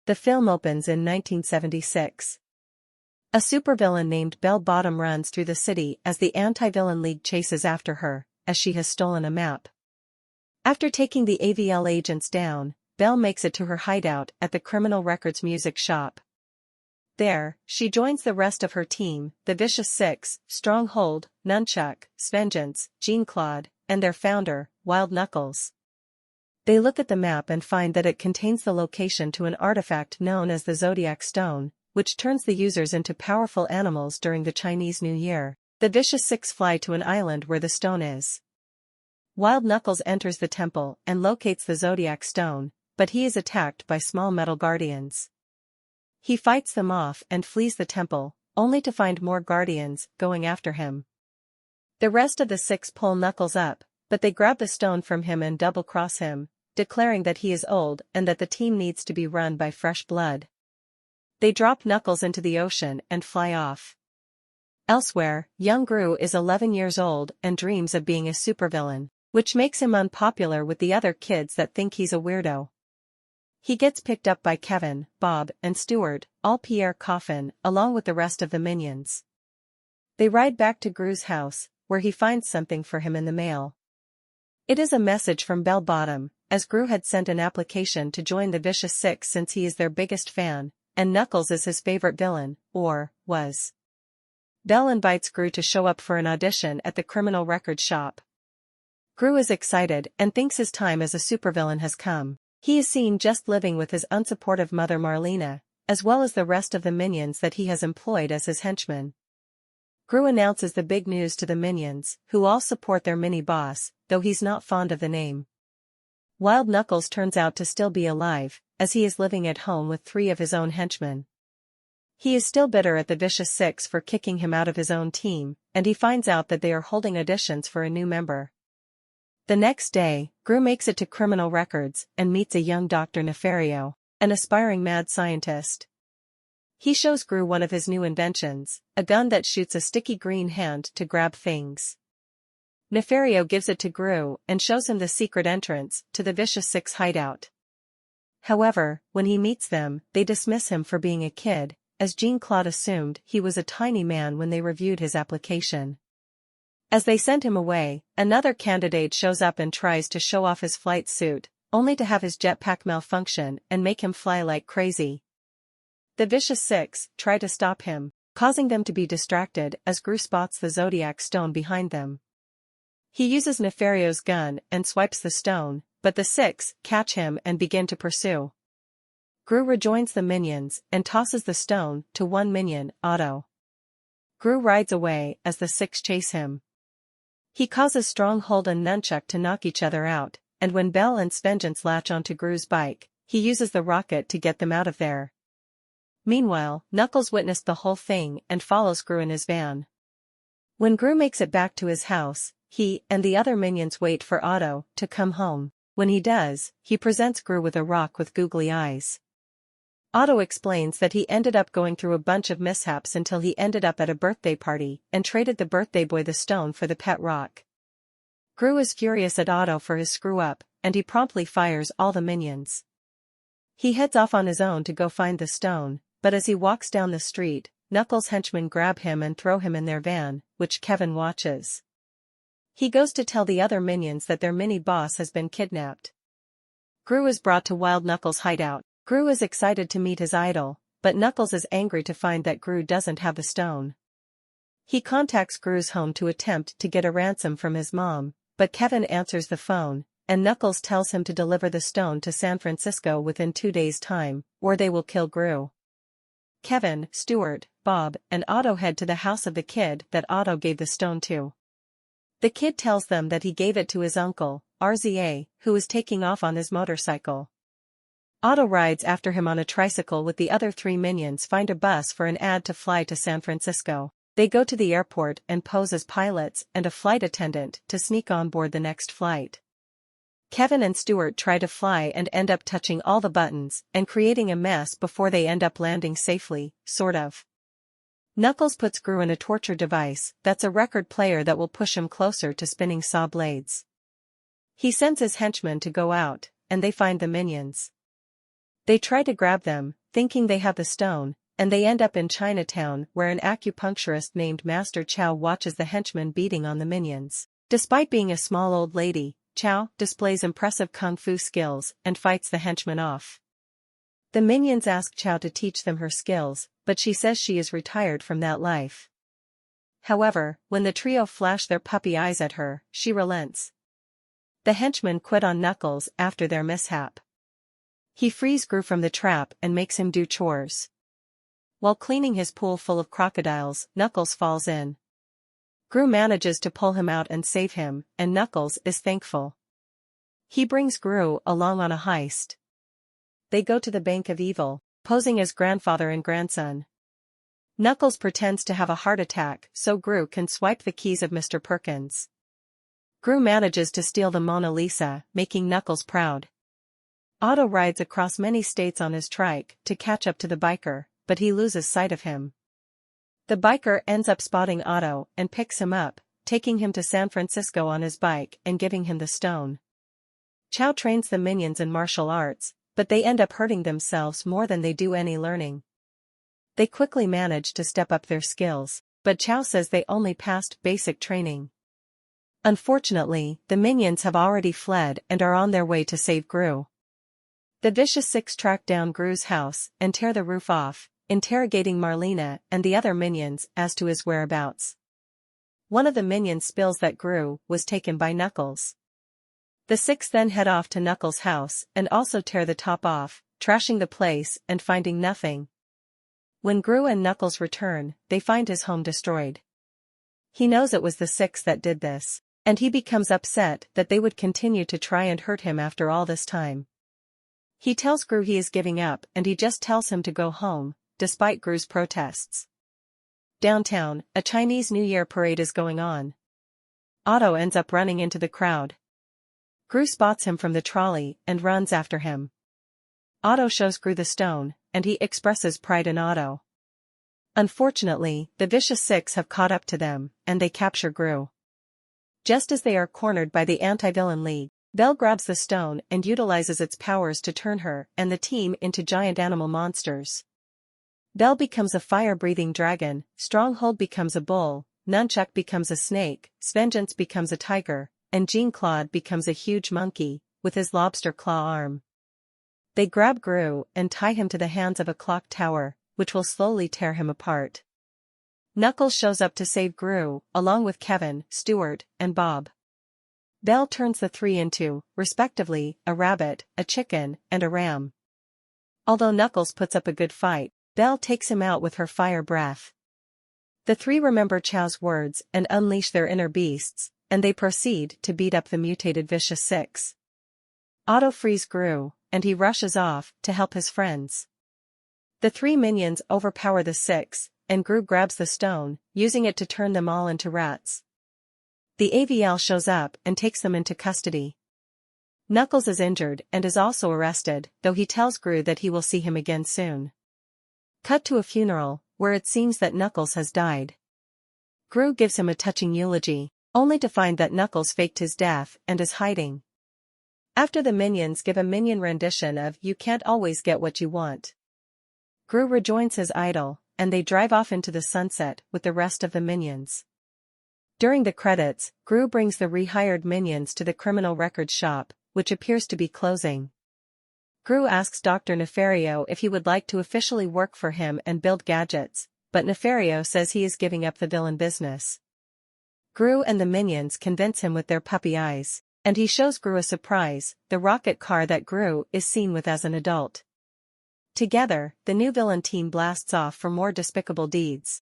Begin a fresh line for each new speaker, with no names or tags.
The film opens in 1976. A supervillain named Bell Bottom runs through the city as the anti-villain league chases after her, as she has stolen a map. After taking the AVL agents down, Bell makes it to her hideout at the Criminal Records music shop. There, she joins the rest of her team, the Vicious Six, Stronghold, Nunchuck, Vengeance, Jean-Claude, and their founder, Wild Knuckles. They look at the map and find that it contains the location to an artifact known as the Zodiac Stone, which turns the users into powerful animals during the Chinese New Year. The Vicious Six fly to an island where the stone is. Wild Knuckles enters the temple and locates the Zodiac Stone, but he is attacked by small metal guardians. He fights them off and flees the temple, only to find more guardians going after him. The rest of the six pull Knuckles up, but they grab the stone from him and double-cross him, declaring that he is old and that the team needs to be run by fresh blood. They drop Knuckles into the ocean and fly off. Elsewhere, young Gru is 11 years old and dreams of being a supervillain, which makes him unpopular with the other kids that think he's a weirdo. He gets picked up by Kevin, Bob, and Stuart, all Pierre Coffin, along with the rest of the minions. They ride back to Gru's house, where he finds something for him in the mail. It is a message from Bell Bottom, as Gru had sent an application to join the Vicious Six since he is their biggest fan, and Knuckles is his favorite villain, or was. Bell invites Gru to show up for an audition at the Criminal Records shop. Gru is excited and thinks his time as a supervillain has come. He is seen just living with his unsupportive mother Marlena, as well as the rest of the minions that he has employed as his henchmen. Gru announces the big news to the minions, who all support their mini-boss, though he's not fond of the name. Wild Knuckles turns out to still be alive, as he is living at home with 3 of his own henchmen. He is still bitter at the Vicious Six for kicking him out of his own team, and he finds out that they are holding auditions for a new member. The next day, Gru makes it to Criminal Records and meets a young Dr. Nefario, an aspiring mad scientist. He shows Gru one of his new inventions, a gun that shoots a sticky green hand to grab things. Nefario gives it to Gru and shows him the secret entrance to the Vicious Six hideout. However, when he meets them, they dismiss him for being a kid, as Jean-Claude assumed he was a tiny man when they reviewed his application. As they send him away, another candidate shows up and tries to show off his flight suit, only to have his jetpack malfunction and make him fly like crazy. The Vicious Six try to stop him, causing them to be distracted as Gru spots the Zodiac Stone behind them. He uses Nefario's gun and swipes the stone, but the Six catch him and begin to pursue. Gru rejoins the minions and tosses the stone to one minion, Otto. Gru rides away as the Six chase him. He causes Stronghold and Nunchuck to knock each other out, and when Bell and Vengeance latch onto Gru's bike, he uses the rocket to get them out of there. Meanwhile, Knuckles witnessed the whole thing and follows Gru in his van. When Gru makes it back to his house, he and the other minions wait for Otto to come home. When he does, he presents Gru with a rock with googly eyes. Otto explains that he ended up going through a bunch of mishaps until he ended up at a birthday party and traded the birthday boy the stone for the pet rock. Gru is furious at Otto for his screw-up, and he promptly fires all the minions. He heads off on his own to go find the stone, but as he walks down the street, Knuckles' henchmen grab him and throw him in their van, which Kevin watches. He goes to tell the other minions that their mini-boss has been kidnapped. Gru is brought to Wild Knuckles' hideout. Gru is excited to meet his idol, but Knuckles is angry to find that Gru doesn't have the stone. He contacts Gru's home to attempt to get a ransom from his mom, but Kevin answers the phone, and Knuckles tells him to deliver the stone to San Francisco within 2 days' time, or they will kill Gru. Kevin, Stuart, Bob, and Otto head to the house of the kid that Otto gave the stone to. The kid tells them that he gave it to his uncle, RZA, who is taking off on his motorcycle. Otto rides after him on a tricycle with the other 3 minions, find a bus for an ad to fly to San Francisco. They go to the airport and pose as pilots and a flight attendant to sneak on board the next flight. Kevin and Stuart try to fly and end up touching all the buttons and creating a mess before they end up landing safely, sort of. Knuckles puts Gru in a torture device that's a record player that will push him closer to spinning saw blades. He sends his henchmen to go out, and they find the minions. They try to grab them, thinking they have the stone, and they end up in Chinatown where an acupuncturist named Master Chow watches the henchmen beating on the minions. Despite being a small old lady, Chow displays impressive kung fu skills and fights the henchmen off. The minions ask Chow to teach them her skills, but she says she is retired from that life. However, when the trio flash their puppy eyes at her, she relents. The henchmen quit on Knuckles after their mishap. He frees Gru from the trap and makes him do chores. While cleaning his pool full of crocodiles, Knuckles falls in. Gru manages to pull him out and save him, and Knuckles is thankful. He brings Gru along on a heist. They go to the Bank of Evil, posing as grandfather and grandson. Knuckles pretends to have a heart attack so Gru can swipe the keys of Mr. Perkins. Gru manages to steal the Mona Lisa, making Knuckles proud. Otto rides across many states on his trike to catch up to the biker, but he loses sight of him. The biker ends up spotting Otto and picks him up, taking him to San Francisco on his bike and giving him the stone. Chow trains the minions in martial arts, but they end up hurting themselves more than they do any learning. They quickly manage to step up their skills, but Chow says they only passed basic training. Unfortunately, the minions have already fled and are on their way to save Gru. The Vicious Six track down Gru's house and tear the roof off, interrogating Marlena and the other minions as to his whereabouts. One of the minions spills that Gru was taken by Knuckles. The six then head off to Knuckles' house and also tear the top off, trashing the place and finding nothing. When Gru and Knuckles return, they find his home destroyed. He knows it was the six that did this, and he becomes upset that they would continue to try and hurt him after all this time. He tells Gru he is giving up and he just tells him to go home, despite Gru's protests. Downtown, a Chinese New Year parade is going on. Otto ends up running into the crowd. Gru spots him from the trolley and runs after him. Otto shows Gru the stone, and he expresses pride in Otto. Unfortunately, the Vicious Six have caught up to them, and they capture Gru. Just as they are cornered by the anti-villain league, Belle grabs the stone and utilizes its powers to turn her and the team into giant animal monsters. Belle becomes a fire-breathing dragon, Stronghold becomes a bull, Nunchuck becomes a snake, Svengeance becomes a tiger, and Jean-Claude becomes a huge monkey, with his lobster claw arm. They grab Gru and tie him to the hands of a clock tower, which will slowly tear him apart. Knuckles shows up to save Gru, along with Kevin, Stuart, and Bob. Belle turns the three into, respectively, a rabbit, a chicken, and a ram. Although Knuckles puts up a good fight, Belle takes him out with her fire breath. The three remember Chow's words and unleash their inner beasts, and they proceed to beat up the mutated Vicious Six. Otto frees Gru, and he rushes off to help his friends. The three minions overpower the six, and Gru grabs the stone, using it to turn them all into rats. The AVL shows up and takes them into custody. Knuckles is injured and is also arrested, though he tells Gru that he will see him again soon. Cut to a funeral, where it seems that Knuckles has died. Gru gives him a touching eulogy, only to find that Knuckles faked his death and is hiding. After the minions give a minion rendition of "You Can't Always Get What You Want," Gru rejoins his idol, and they drive off into the sunset with the rest of the minions. During the credits, Gru brings the rehired minions to the criminal records shop, which appears to be closing. Gru asks Dr. Nefario if he would like to officially work for him and build gadgets, but Nefario says he is giving up the villain business. Gru and the minions convince him with their puppy eyes, and he shows Gru a surprise, the rocket car that Gru is seen with as an adult. Together, the new villain team blasts off for more despicable deeds.